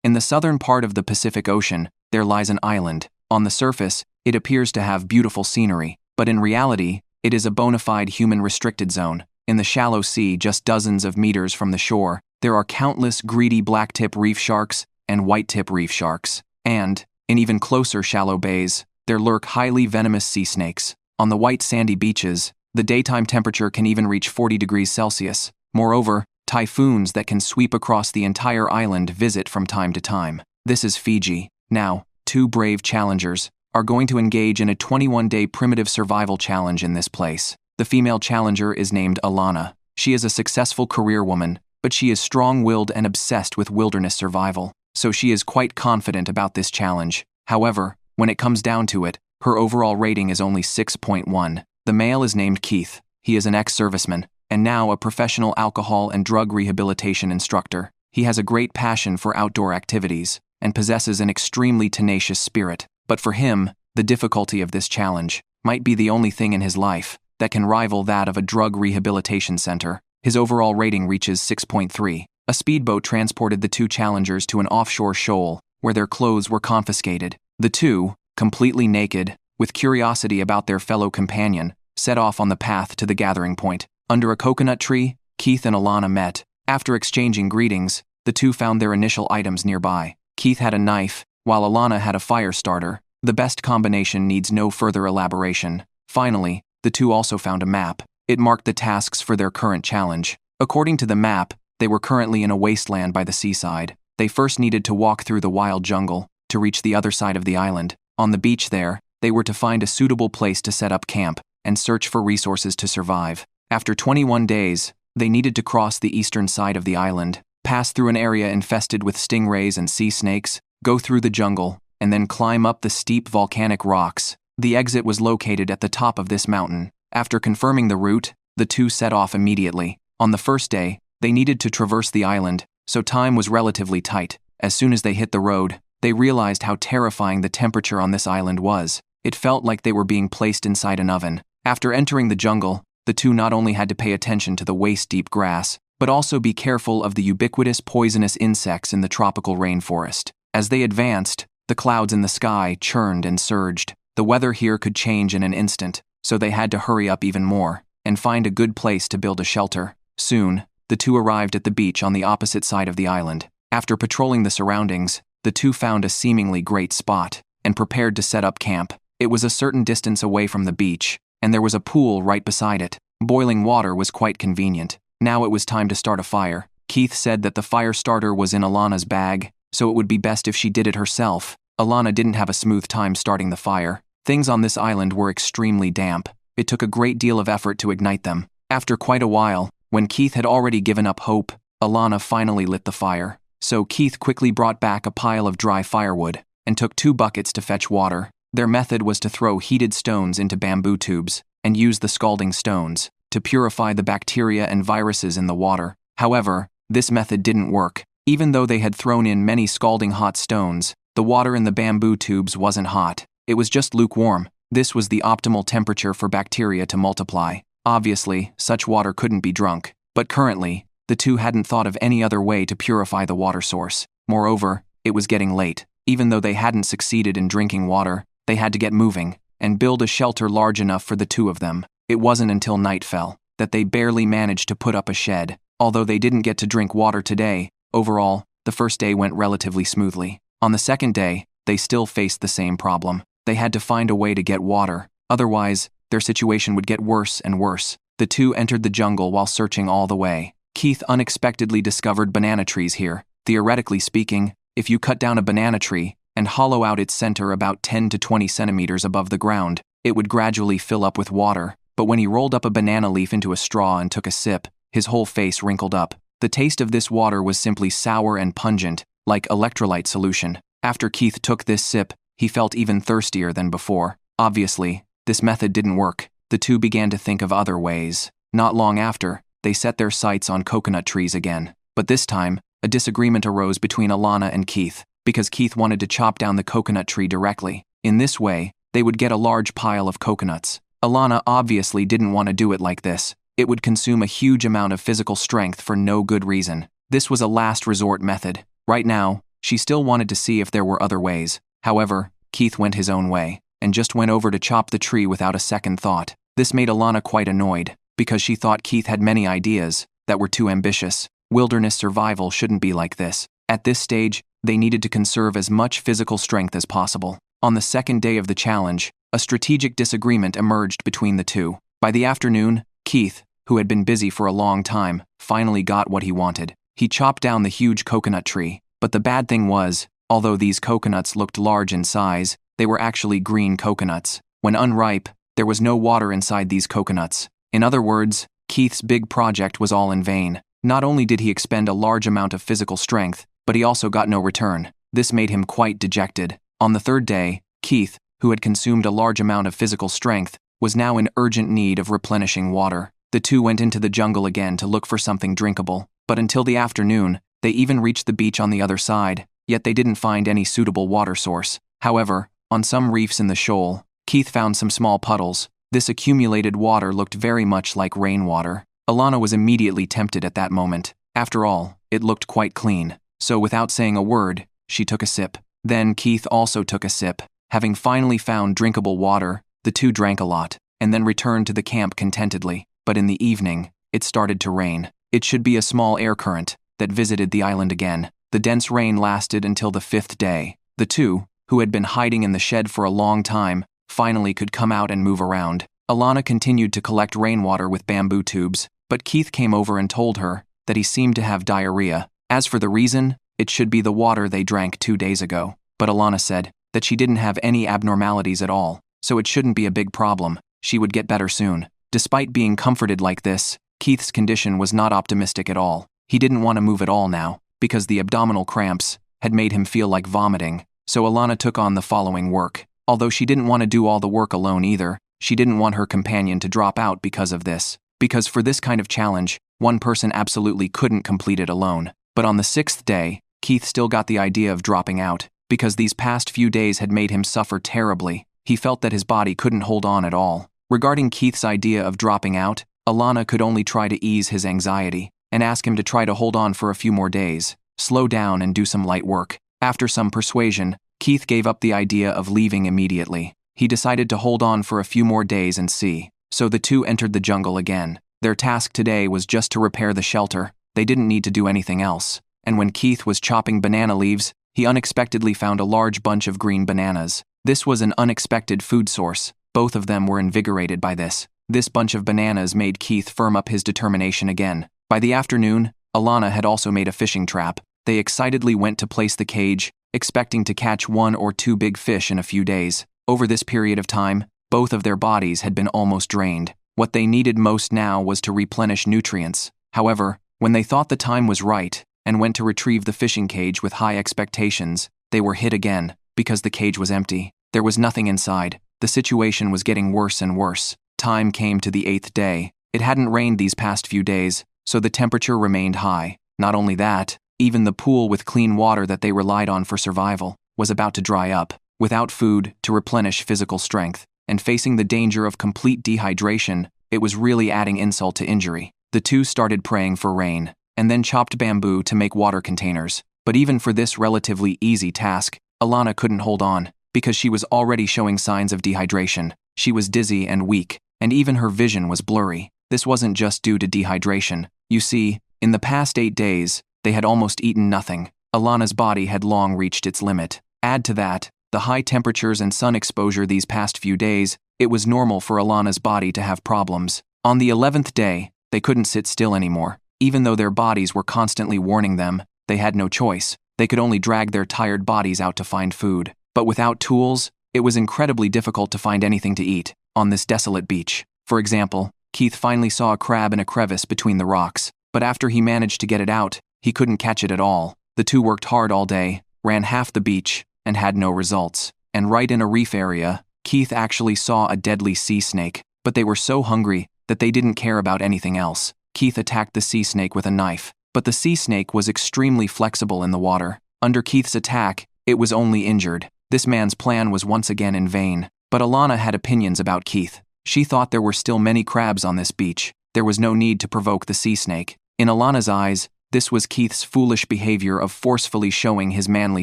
In the southern part of the Pacific Ocean, there lies an island. On the surface, it appears to have beautiful scenery, but in reality, it is a bona fide human-restricted zone. In the shallow sea, just dozens of meters from the shore, there are countless greedy blacktip reef sharks and whitetip reef sharks. And, in even closer shallow bays, there lurk highly venomous sea snakes. On the white sandy beaches, the daytime temperature can even reach 40 degrees Celsius. Moreover, typhoons that can sweep across the entire island visit from time to time. This is Fiji. Now, two brave challengers are going to engage in a 21-day primitive survival challenge in this place. The female challenger is named Alana. She is a successful career woman, but she is strong-willed and obsessed with wilderness survival, so she is quite confident about this challenge. However, when it comes down to it, her overall rating is only 6.1. The male is named Keith. He is an ex-serviceman, and now a professional alcohol and drug rehabilitation instructor. He has a great passion for outdoor activities, and possesses an extremely tenacious spirit. But for him, the difficulty of this challenge might be the only thing in his life that can rival that of a drug rehabilitation center. His overall rating reaches 6.3. A speedboat transported the two challengers to an offshore shoal, where their clothes were confiscated. The two, completely naked, with curiosity about their fellow companion, set off on the path to the gathering point. Under a coconut tree, Keith and Alana met. After exchanging greetings, the two found their initial items nearby. Keith had a knife, while Alana had a fire starter. The best combination needs no further elaboration. Finally, the two also found a map. It marked the tasks for their current challenge. According to the map, they were currently in a wasteland by the seaside. They first needed to walk through the wild jungle to reach the other side of the island. On the beach there, they were to find a suitable place to set up camp and search for resources to survive. After 21 days, they needed to cross the eastern side of the island, pass through an area infested with stingrays and sea snakes, go through the jungle, and then climb up the steep volcanic rocks. The exit was located at the top of this mountain. After confirming the route, the two set off immediately. On the first day, they needed to traverse the island, so time was relatively tight. As soon as they hit the road, they realized how terrifying the temperature on this island was. It felt like they were being placed inside an oven. After entering the jungle, the two not only had to pay attention to the waist-deep grass, but also be careful of the ubiquitous poisonous insects in the tropical rainforest. As they advanced, the clouds in the sky churned and surged. The weather here could change in an instant, so they had to hurry up even more and find a good place to build a shelter. Soon, the two arrived at the beach on the opposite side of the island. After patrolling the surroundings, the two found a seemingly great spot and prepared to set up camp. It was a certain distance away from the beach, and there was a pool right beside it. Boiling water was quite convenient. Now it was time to start a fire. Keith said that the fire starter was in Alana's bag, so it would be best if she did it herself. Alana didn't have a smooth time starting the fire. Things on this island were extremely damp. It took a great deal of effort to ignite them. After quite a while, when Keith had already given up hope, Alana finally lit the fire. So Keith quickly brought back a pile of dry firewood and took 2 buckets to fetch water. Their method was to throw heated stones into bamboo tubes and use the scalding stones to purify the bacteria and viruses in the water. However, this method didn't work. Even though they had thrown in many scalding hot stones, the water in the bamboo tubes wasn't hot. It was just lukewarm. This was the optimal temperature for bacteria to multiply. Obviously, such water couldn't be drunk, but currently, the two hadn't thought of any other way to purify the water source. Moreover, it was getting late. Even though they hadn't succeeded in drinking water, they had to get moving and build a shelter large enough for the two of them. It wasn't until night fell that they barely managed to put up a shed. Although they didn't get to drink water today, overall, the first day went relatively smoothly. On the second day, they still faced the same problem. They had to find a way to get water, otherwise, their situation would get worse and worse. The two entered the jungle while searching all the way. Keith unexpectedly discovered banana trees here. Theoretically speaking, if you cut down a banana tree and hollow out its center about 10 to 20 centimeters above the ground, it would gradually fill up with water. But when he rolled up a banana leaf into a straw and took a sip, his whole face wrinkled up. The taste of this water was simply sour and pungent, like electrolyte solution. After Keith took this sip, he felt even thirstier than before. Obviously, this method didn't work. The two began to think of other ways. Not long after, they set their sights on coconut trees again. But this time, a disagreement arose between Alana and Keith, because Keith wanted to chop down the coconut tree directly. In this way, they would get a large pile of coconuts. Alana obviously didn't want to do it like this. It would consume a huge amount of physical strength for no good reason. This was a last resort method. Right now, She still wanted to see if there were other ways. However, Keith went his own way, and just went over to chop the tree without a second thought. This made Alana quite annoyed, because she thought Keith had many ideas that were too ambitious. Wilderness survival shouldn't be like this. At this stage, they needed to conserve as much physical strength as possible. On the second day of the challenge, a strategic disagreement emerged between the two. By the afternoon, Keith, who had been busy for a long time, finally got what he wanted. He chopped down the huge coconut tree. But the bad thing was, although these coconuts looked large in size, they were actually green coconuts. When unripe, there was no water inside these coconuts. In other words, Keith's big project was all in vain. Not only did he expend a large amount of physical strength, but he also got no return. This made him quite dejected. On the third day, Keith, who had consumed a large amount of physical strength, was now in urgent need of replenishing water. The two went into the jungle again to look for something drinkable, but until the afternoon, they even reached the beach on the other side, yet they didn't find any suitable water source. However, on some reefs in the shoal, Keith found some small puddles. This accumulated water looked very much like rainwater. Alana was immediately tempted at that moment. After all, it looked quite clean. So without saying a word, she took a sip. Then Keith also took a sip. Having finally found drinkable water, the two drank a lot, and then returned to the camp contentedly. But in the evening, it started to rain. It should be a small air current that visited the island again. The dense rain lasted until the 5th day. The two, who had been hiding in the shed for a long time, finally could come out and move around. Alana continued to collect rainwater with bamboo tubes, but Keith came over and told her that he seemed to have diarrhea. As for the reason, it should be the water they drank 2 days ago. But Alana said that she didn't have any abnormalities at all, so it shouldn't be a big problem. She would get better soon. Despite being comforted like this, Keith's condition was not optimistic at all. He didn't want to move at all now, because the abdominal cramps had made him feel like vomiting. So Alana took on the following work. Although she didn't want to do all the work alone either, she didn't want her companion to drop out because of this. Because for this kind of challenge, one person absolutely couldn't complete it alone. But on the 6th day, Keith still got the idea of dropping out, because these past few days had made him suffer terribly. He felt that his body couldn't hold on at all. Regarding Keith's idea of dropping out, Alana could only try to ease his anxiety and ask him to try to hold on for a few more days, slow down and do some light work. After some persuasion, Keith gave up the idea of leaving immediately. He decided to hold on for a few more days and see. So the two entered the jungle again. Their task today was just to repair the shelter. They didn't need to do anything else. And when Keith was chopping banana leaves, he unexpectedly found a large bunch of green bananas. This was an unexpected food source. Both of them were invigorated by this. This bunch of bananas made Keith firm up his determination again. By the afternoon, Alana had also made a fishing trap. They excitedly went to place the cage, expecting to catch 1 or 2 big fish in a few days. Over this period of time, both of their bodies had been almost drained. What they needed most now was to replenish nutrients. However, when they thought the time was right and went to retrieve the fishing cage with high expectations, they were hit again because the cage was empty. There was nothing inside. The situation was getting worse and worse. Time came to the 8th day. It hadn't rained these past few days, so the temperature remained high. Not only that, even the pool with clean water that they relied on for survival was about to dry up. Without food to replenish physical strength, and facing the danger of complete dehydration, it was really adding insult to injury. The two started praying for rain, and then chopped bamboo to make water containers. But even for this relatively easy task, Alana couldn't hold on, because she was already showing signs of dehydration. She was dizzy and weak, and even her vision was blurry. This wasn't just due to dehydration. You see, in the past 8 days, they had almost eaten nothing. Alana's body had long reached its limit. Add to that, the high temperatures and sun exposure these past few days, it was normal for Alana's body to have problems. On the 11th day, they couldn't sit still anymore. Even though their bodies were constantly warning them, they had no choice. They could only drag their tired bodies out to find food. But without tools, it was incredibly difficult to find anything to eat on this desolate beach. For example, Keith finally saw a crab in a crevice between the rocks, but after he managed to get it out, he couldn't catch it at all. The two worked hard all day, ran half the beach, and had no results. And right in a reef area, Keith actually saw a deadly sea snake, but they were so hungry that they didn't care about anything else. Keith attacked the sea snake with a knife, but the sea snake was extremely flexible in the water. Under Keith's attack, it was only injured. This man's plan was once again in vain. But Alana had opinions about Keith. She thought there were still many crabs on this beach. There was no need to provoke the sea snake. In Alana's eyes, This was Keith's foolish behavior of forcefully showing his manly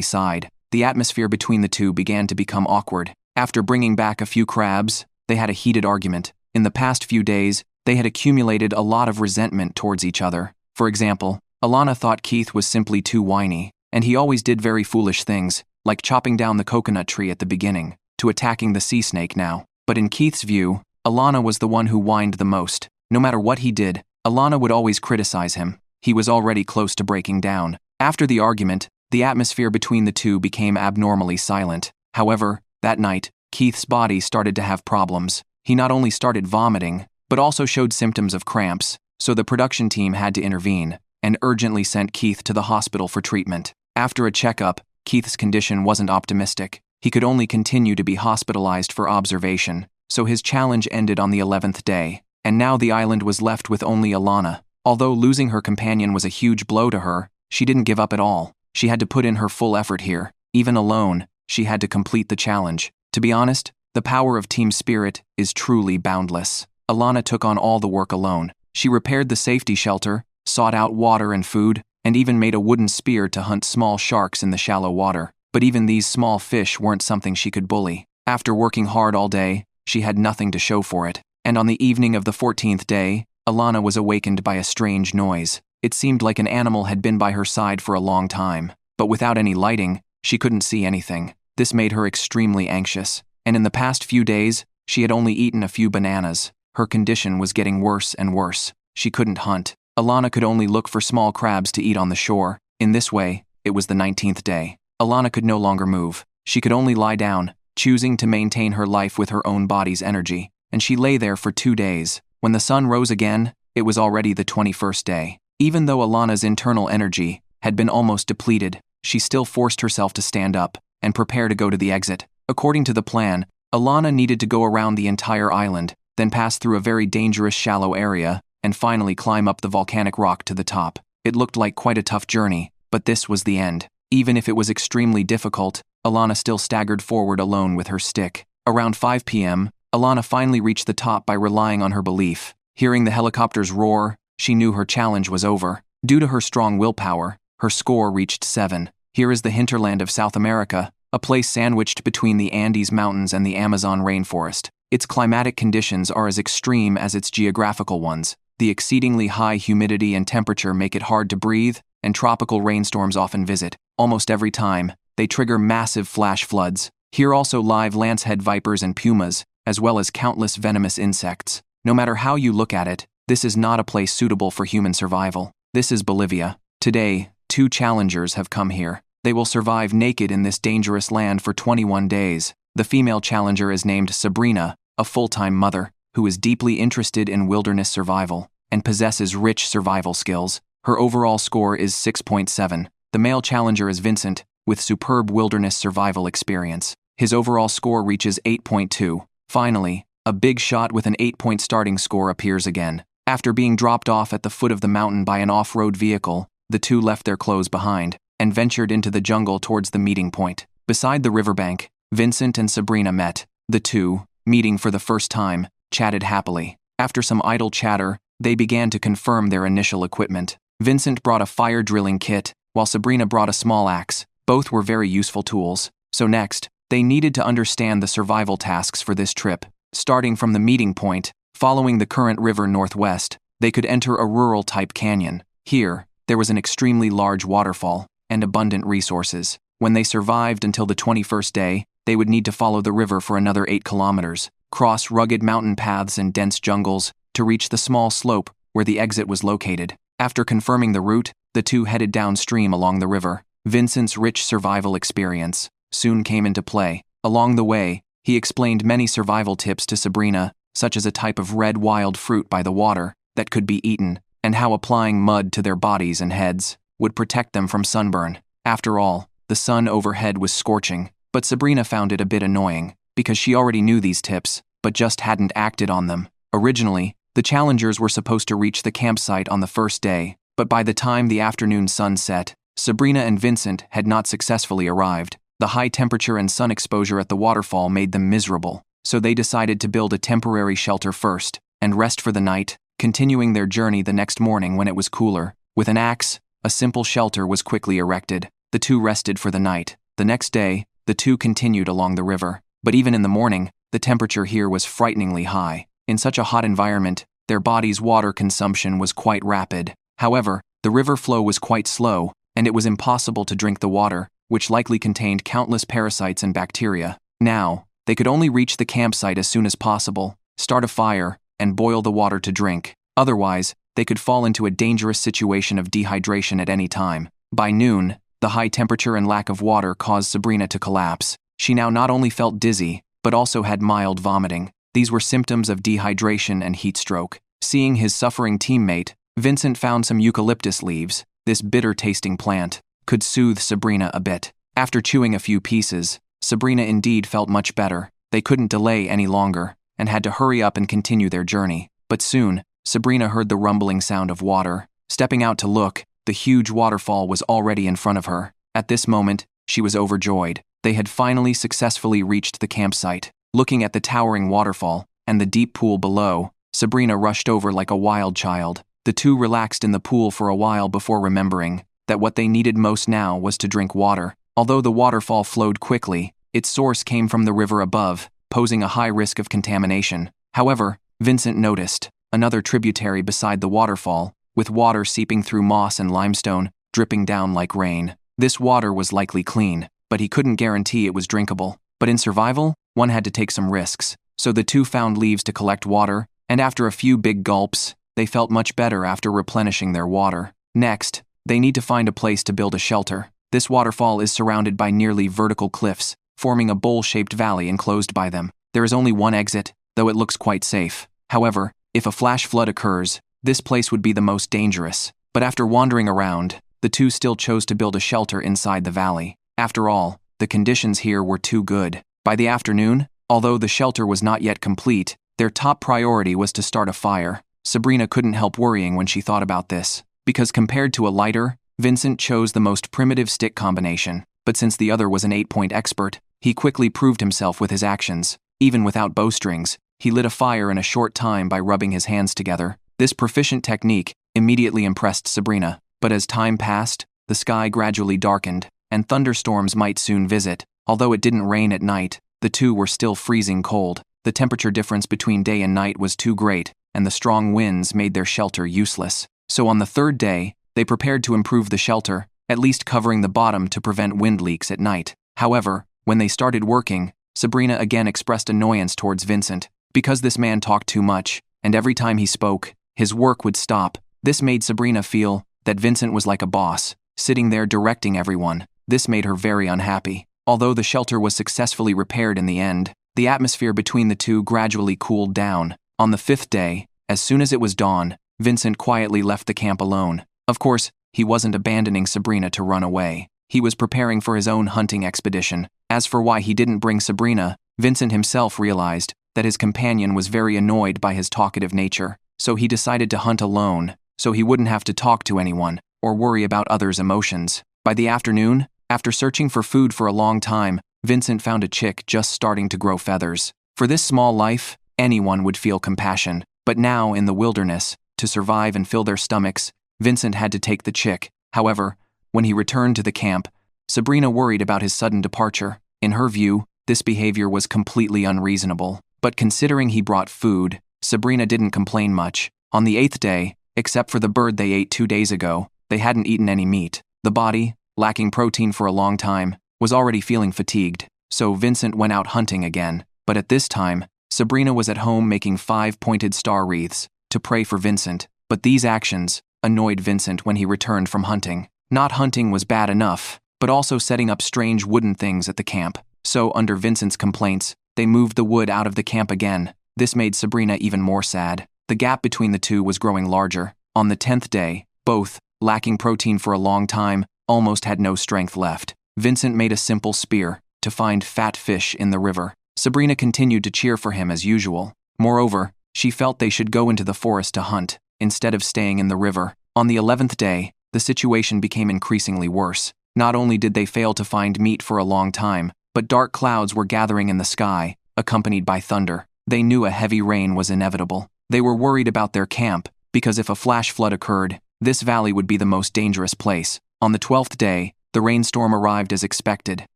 side. The atmosphere between the two began to become awkward. After bringing back a few crabs, they had a heated argument. In the past few days, they had accumulated a lot of resentment towards each other. For example, Alana thought Keith was simply too whiny, and he always did very foolish things, like chopping down the coconut tree at the beginning, to attacking the sea snake now. But in Keith's view, Alana was the one who whined the most. No matter what he did, Alana would always criticize him. He was already close to breaking down. After the argument, the atmosphere between the two became abnormally silent. However, that night, Keith's body started to have problems. He not only started vomiting, but also showed symptoms of cramps, so the production team had to intervene and urgently sent Keith to the hospital for treatment. After a checkup, Keith's condition wasn't optimistic. He could only continue to be hospitalized for observation, so his challenge ended on the 11th day, and now the island was left with only Alana. Although losing her companion was a huge blow to her, she didn't give up at all. She had to put in her full effort here. Even alone, she had to complete the challenge. To be honest, the power of team spirit is truly boundless. Alana took on all the work alone. She repaired the safety shelter, sought out water and food, and even made a wooden spear to hunt small sharks in the shallow water. But even these small fish weren't something she could bully. After working hard all day, she had nothing to show for it. And on the evening of the 14th day, Alana was awakened by a strange noise. It seemed like an animal had been by her side for a long time, but without any lighting, she couldn't see anything. This made her extremely anxious, and in the past few days, she had only eaten a few bananas. Her condition was getting worse and worse. She couldn't hunt. Alana could only look for small crabs to eat on the shore. In this way, it was the 19th day. Alana could no longer move. She could only lie down, choosing to maintain her life with her own body's energy, and she lay there for 2 days. When the sun rose again, it was already the 21st day. Even though Alana's internal energy had been almost depleted, she still forced herself to stand up and prepare to go to the exit. According to the plan, Alana needed to go around the entire island, then pass through a very dangerous shallow area, and finally climb up the volcanic rock to the top. It looked like quite a tough journey, but this was the end. Even if it was extremely difficult, Alana still staggered forward alone with her stick. Around 5 p.m., Alana finally reached the top by relying on her belief. Hearing the helicopter's roar, she knew her challenge was over. Due to her strong willpower, her score reached 7. Here is the hinterland of South America, a place sandwiched between the Andes Mountains and the Amazon rainforest. Its climatic conditions are as extreme as its geographical ones. The exceedingly high humidity and temperature make it hard to breathe, and tropical rainstorms often visit. Almost every time, they trigger massive flash floods. Here also live lancehead vipers and pumas, as well as countless venomous insects. No matter how you look at it, this is not a place suitable for human survival. This is Bolivia. Today, 2 challengers have come here. They will survive naked in this dangerous land for 21 days. The female challenger is named Sabrina, a full-time mother, who is deeply interested in wilderness survival and possesses rich survival skills. Her overall score is 6.7. The male challenger is Vincent, with superb wilderness survival experience. His overall score reaches 8.2. Finally, a big shot with an 8-point starting score appears again. After being dropped off at the foot of the mountain by an off-road vehicle, the two left their clothes behind and ventured into the jungle towards the meeting point. Beside the riverbank, Vincent and Sabrina met. The two, meeting for the first time, chatted happily. After some idle chatter, they began to confirm their initial equipment. Vincent brought a fire drilling kit, while Sabrina brought a small axe. Both were very useful tools. So next, they needed to understand the survival tasks for this trip. Starting from the meeting point, following the current river northwest, they could enter a rural-type canyon. Here, there was an extremely large waterfall and abundant resources. When they survived until the 21st day, they would need to follow the river for another 8 kilometers, cross rugged mountain paths and dense jungles, to reach the small slope where the exit was located. After confirming the route, the two headed downstream along the river. Vincent's rich survival experience soon came into play. Along the way, he explained many survival tips to Sabrina, such as a type of red wild fruit by the water that could be eaten, and how applying mud to their bodies and heads would protect them from sunburn. After all, the sun overhead was scorching, but Sabrina found it a bit annoying, because she already knew these tips, but just hadn't acted on them. Originally, the challengers were supposed to reach the campsite on the first day, but by the time the afternoon sun set, Sabrina and Vincent had not successfully arrived. The high temperature and sun exposure at the waterfall made them miserable, so they decided to build a temporary shelter first and rest for the night, continuing their journey the next morning when it was cooler. With an axe, a simple shelter was quickly erected. The two rested for the night. The next day, the two continued along the river. But even in the morning, the temperature here was frighteningly high. In such a hot environment, their body's water consumption was quite rapid. However, the river flow was quite slow, and it was impossible to drink the water, which likely contained countless parasites and bacteria. Now, they could only reach the campsite as soon as possible, start a fire, and boil the water to drink. Otherwise, they could fall into a dangerous situation of dehydration at any time. By noon, the high temperature and lack of water caused Sabrina to collapse. She now not only felt dizzy, but also had mild vomiting. These were symptoms of dehydration and heat stroke. Seeing his suffering teammate, Vincent found some eucalyptus leaves. This bitter-tasting plant could soothe Sabrina a bit. After chewing a few pieces, Sabrina indeed felt much better. They couldn't delay any longer, and had to hurry up and continue their journey. But soon, Sabrina heard the rumbling sound of water. Stepping out to look, the huge waterfall was already in front of her. At this moment, she was overjoyed. They had finally successfully reached the campsite. Looking at the towering waterfall and the deep pool below, Sabrina rushed over like a wild child. The two relaxed in the pool for a while before remembering that what they needed most now was to drink water. Although the waterfall flowed quickly, its source came from the river above, posing a high risk of contamination. However, Vincent noticed another tributary beside the waterfall, with water seeping through moss and limestone, dripping down like rain. This water was likely clean, but he couldn't guarantee it was drinkable. But in survival, one had to take some risks. So the two found leaves to collect water, and after a few big gulps, they felt much better after replenishing their water. Next, they need to find a place to build a shelter. This waterfall is surrounded by nearly vertical cliffs, forming a bowl-shaped valley enclosed by them. There is only one exit, though it looks quite safe. However, if a flash flood occurs, this place would be the most dangerous. But after wandering around, the two still chose to build a shelter inside the valley. After all, the conditions here were too good. By the afternoon, although the shelter was not yet complete, their top priority was to start a fire. Sabrina couldn't help worrying when she thought about this, because compared to a lighter, Vincent chose the most primitive stick combination. But since the other was an 8-point expert, he quickly proved himself with his actions. Even without bowstrings, he lit a fire in a short time by rubbing his hands together. This proficient technique immediately impressed Sabrina, but as time passed, the sky gradually darkened, and thunderstorms might soon visit. Although it didn't rain at night, the two were still freezing cold. The temperature difference between day and night was too great, and the strong winds made their shelter useless. So on the third day, they prepared to improve the shelter, at least covering the bottom to prevent wind leaks at night. However, when they started working, Sabrina again expressed annoyance towards Vincent, because this man talked too much, and every time he spoke, his work would stop. This made Sabrina feel that Vincent was like a boss, sitting there directing everyone. This made her very unhappy. Although the shelter was successfully repaired in the end, the atmosphere between the two gradually cooled down. On the fifth day, as soon as it was dawn, Vincent quietly left the camp alone. Of course, he wasn't abandoning Sabrina to run away. He was preparing for his own hunting expedition. As for why he didn't bring Sabrina, Vincent himself realized that his companion was very annoyed by his talkative nature, so he decided to hunt alone, so he wouldn't have to talk to anyone or worry about others' emotions. By the afternoon, after searching for food for a long time, Vincent found a chick just starting to grow feathers. For this small life, anyone would feel compassion, but now in the wilderness, to survive and fill their stomachs, Vincent had to take the chick. However, when he returned to the camp, Sabrina worried about his sudden departure. In her view, this behavior was completely unreasonable. But considering he brought food, Sabrina didn't complain much. On the 8th day, except for the bird they ate 2 days ago, they hadn't eaten any meat. The body, lacking protein for a long time, was already feeling fatigued, so Vincent went out hunting again. But at this time, Sabrina was at home making 5-pointed star wreaths to pray for Vincent. But these actions annoyed Vincent when he returned from hunting. Not hunting was bad enough, but also setting up strange wooden things at the camp. So under Vincent's complaints, they moved the wood out of the camp again. This made Sabrina even more sad. The gap between the two was growing larger. On the 10th day, both, lacking protein for a long time, almost had no strength left. Vincent made a simple spear to find fat fish in the river. Sabrina continued to cheer for him as usual. Moreover, she felt they should go into the forest to hunt, instead of staying in the river. On the 11th day, the situation became increasingly worse. Not only did they fail to find meat for a long time, but dark clouds were gathering in the sky, accompanied by thunder. They knew a heavy rain was inevitable. They were worried about their camp, because if a flash flood occurred, this valley would be the most dangerous place. On the 12th day, the rainstorm arrived as expected.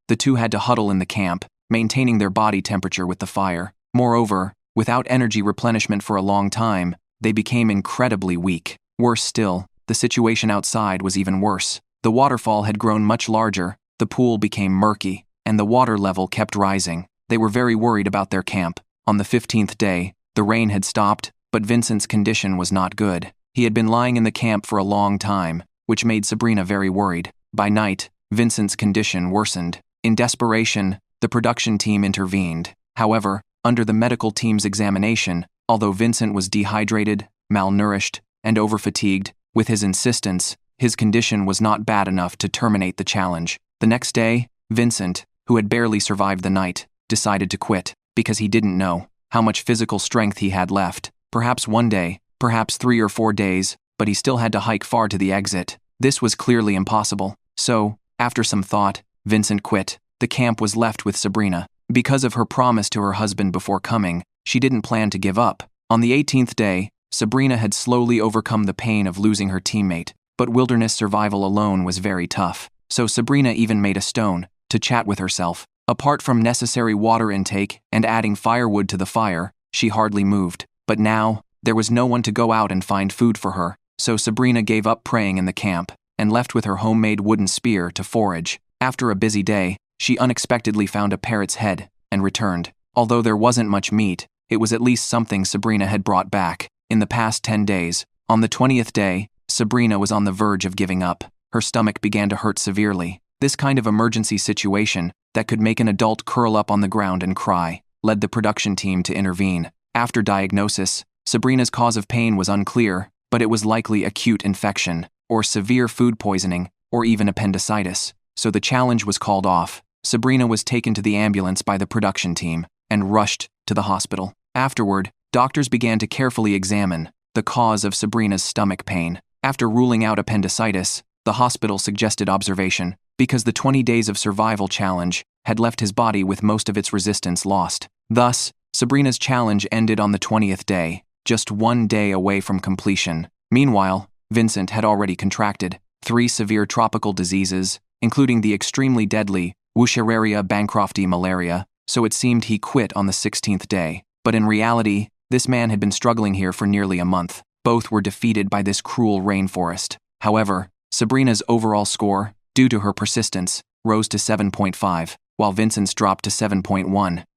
The two had to huddle in the camp, maintaining their body temperature with the fire. Moreover, without energy replenishment for a long time, they became incredibly weak. Worse still, the situation outside was even worse. The waterfall had grown much larger, the pool became murky, and the water level kept rising. They were very worried about their camp. On the 15th day, the rain had stopped, but Vincent's condition was not good. He had been lying in the camp for a long time, which made Sabrina very worried. By night, Vincent's condition worsened. In desperation, the production team intervened. However, under the medical team's examination, although Vincent was dehydrated, malnourished, and overfatigued, with his insistence, his condition was not bad enough to terminate the challenge. The next day, Vincent, who had barely survived the night, decided to quit, because he didn't know how much physical strength he had left. Perhaps one day, perhaps 3 or 4 days, but he still had to hike far to the exit. This was clearly impossible. So, after some thought, Vincent quit. The camp was left with Sabrina. Because of her promise to her husband before coming, she didn't plan to give up. On the 18th day, Sabrina had slowly overcome the pain of losing her teammate, but wilderness survival alone was very tough. So Sabrina even made a stone to chat with herself. Apart from necessary water intake and adding firewood to the fire, she hardly moved. But now, there was no one to go out and find food for her, so Sabrina gave up praying in the camp and left with her homemade wooden spear to forage. After a busy day, she unexpectedly found a parrot's head and returned. Although there wasn't much meat, it was at least something Sabrina had brought back. In the past 10 days, on the 20th day, Sabrina was on the verge of giving up. Her stomach began to hurt severely. This kind of emergency situation, that could make an adult curl up on the ground and cry, led the production team to intervene. After diagnosis, Sabrina's cause of pain was unclear, but it was likely acute infection, or severe food poisoning, or even appendicitis. So the challenge was called off. Sabrina was taken to the ambulance by the production team and rushed to the hospital. Afterward, doctors began to carefully examine the cause of Sabrina's stomach pain. After ruling out appendicitis, the hospital suggested observation because the 20 days of survival challenge had left his body with most of its resistance lost. Thus, Sabrina's challenge ended on the 20th day, just 1 day away from completion. Meanwhile, Vincent had already contracted 3 severe tropical diseases, including the extremely deadly Wuchereria bancrofti malaria, so it seemed he quit on the 16th day. But in reality, this man had been struggling here for nearly a month. Both were defeated by this cruel rainforest. However, Sabrina's overall score, due to her persistence, rose to 7.5, while Vincent's dropped to 7.1.